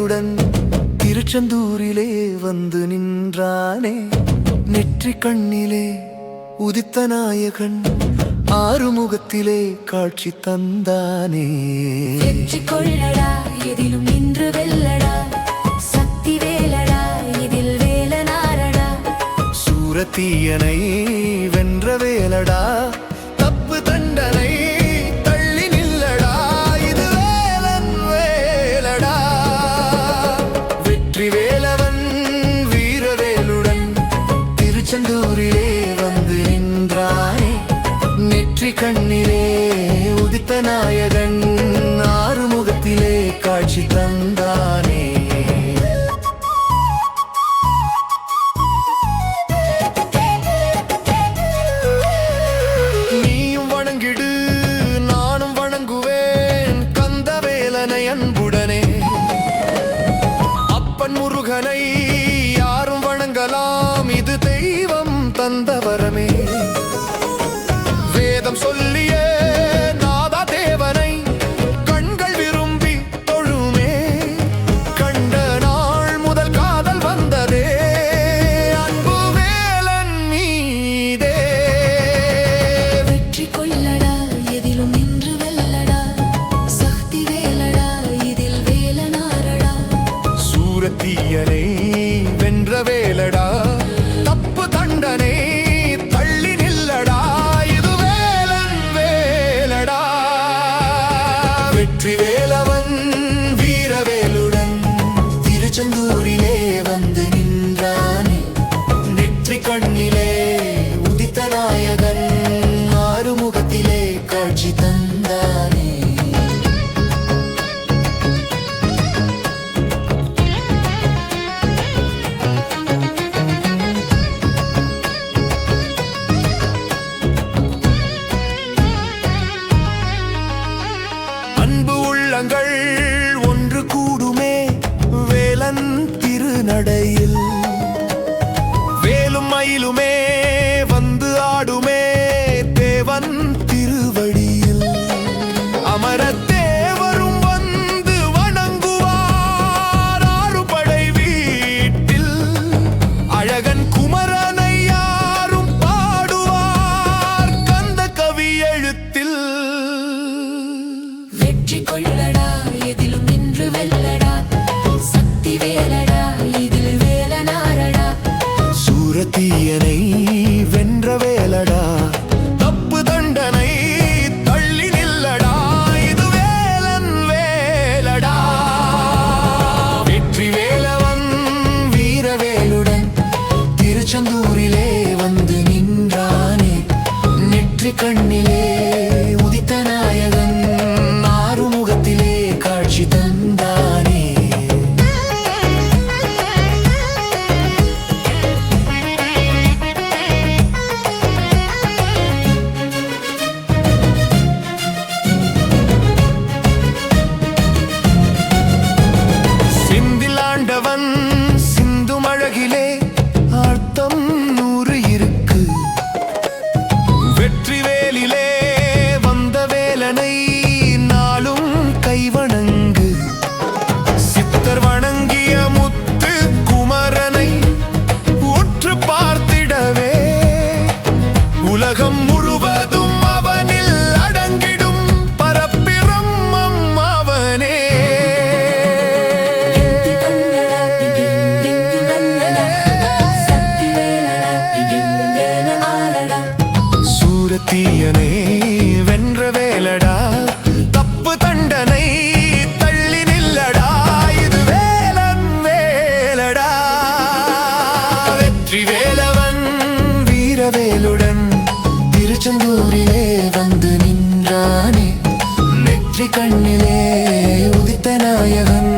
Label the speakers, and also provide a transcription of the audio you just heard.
Speaker 1: வேலுடன் திருச்செந்தூரிலே வந்து நின்றானே. நெற்றி கண்ணிலே உதித்த நாயகன் ஆறுமுகத்திலே காட்சி தந்தானே.
Speaker 2: வெற்றி கொள்ளடா எதிலும் நின்று வெல்லடா, சக்தி வேலடா இதில் வேலனாரடா.
Speaker 1: சூரத்தீயனை வென்ற வேலடா, தப்பு தண்டனை தள்ளி நில்லடா, இது வேலன் வேலடா. வெற்றி வேலவன் வீரவேலுடன் திருச்செந்தூரிலே வந்து நின்றானே. நெற்றி கண்ணிலே உதித்த நாயகன் ஆறுமுகத்திலே காட்சி தந்தானே. நீயும் வணங்கிடு நானும் வணங்குவேன் கந்தவேலனை அன்புடனே. அப்பன் முருகனை யாரும் வணங்கலாம், இது தெய்வம் தந்த வரமே. வேதம் சொல்லிய நாதா தேவனை கண்கள் விரும்பி தொழுமே. கண்ட நாள் முதல் காதல் வந்ததே, அன்பு வேலன் மீதே.
Speaker 2: வெற்றி கொள்ளடா எதிலும் நின்று வெல்லடா, சக்தி வேலடா இதில் வேலனாரடா.
Speaker 1: சூரத்தீயனை வென்ற வேலடா, தப்பு தண்டனை தள்ளி நில்லடா, இது வேலன் வேலடா. வெற்றி வேலவன் வீரவேலுடன் திருச்செந்தூரிலே வந்து நின்றானே. நெற்றி கண்ணிலே உதித்த நாயகன் ஆறுமுகத்திலே காட்சி தந்தானே. அன்பு உள்ளங்கள் ஒன்று கூடுமே வேலன் திருநடையில். வேலும் மயிலுமே வந்து ஆடுமே தேவன் திருவடியில். அமரத்தேவரும் வந்து வணங்குவார் ஆறுபடை வீட்டில். அழகன் குமரனை யாரும் பாடுவார் கந்த கவி எழுத்தில்.
Speaker 2: வெற்றி கொள்ளடா எதிலும் நின்று வெல்லடா, சக்தி வேலடா இதில் வேலனாரடா.
Speaker 1: சூரத்தீயனை வென்ற வேலடா, தப்பு தண்டனை தள்ளி நில்லடா, இது வேலன் வேலடா. வெற்றி வேலவன் வீரவேலுடன் திருச்செந்தூரிலே வந்து நின்றானே. நெற்றி கண்ணிலே உதித்த நாயகன் ஆறுமுகத்திலே காட்சி தந்தானே. சிந்திலாண்டவன் சிந்தும் அழகிலே அர்த்தம் 100 இருக்கு. வெற்றி வேலிலே வந்த வேலனை நாளும் கைவணங்கு. சித்தர் வணங்கிய முத்து குமரனை உற்று பார்த்திடவே, உலகம் முழுவதும் அவனில் அடங்கிடும் பரப்பிரம்மம் அவனே.
Speaker 2: சக்தி வேலடா இதில் வேலனாரடா.
Speaker 1: சூரத்தீயனை வென்ற வேலடா, தப்பு தண்டனை தள்ளி நில்லடா, இது வேலன் வேலடா. வெற்றி வேலவன் வீரவேலுடன் திருச்செந்தூரிலே வந்து நின்றானே. நெற்றி கண்ணிலே உதித்த நாயகன்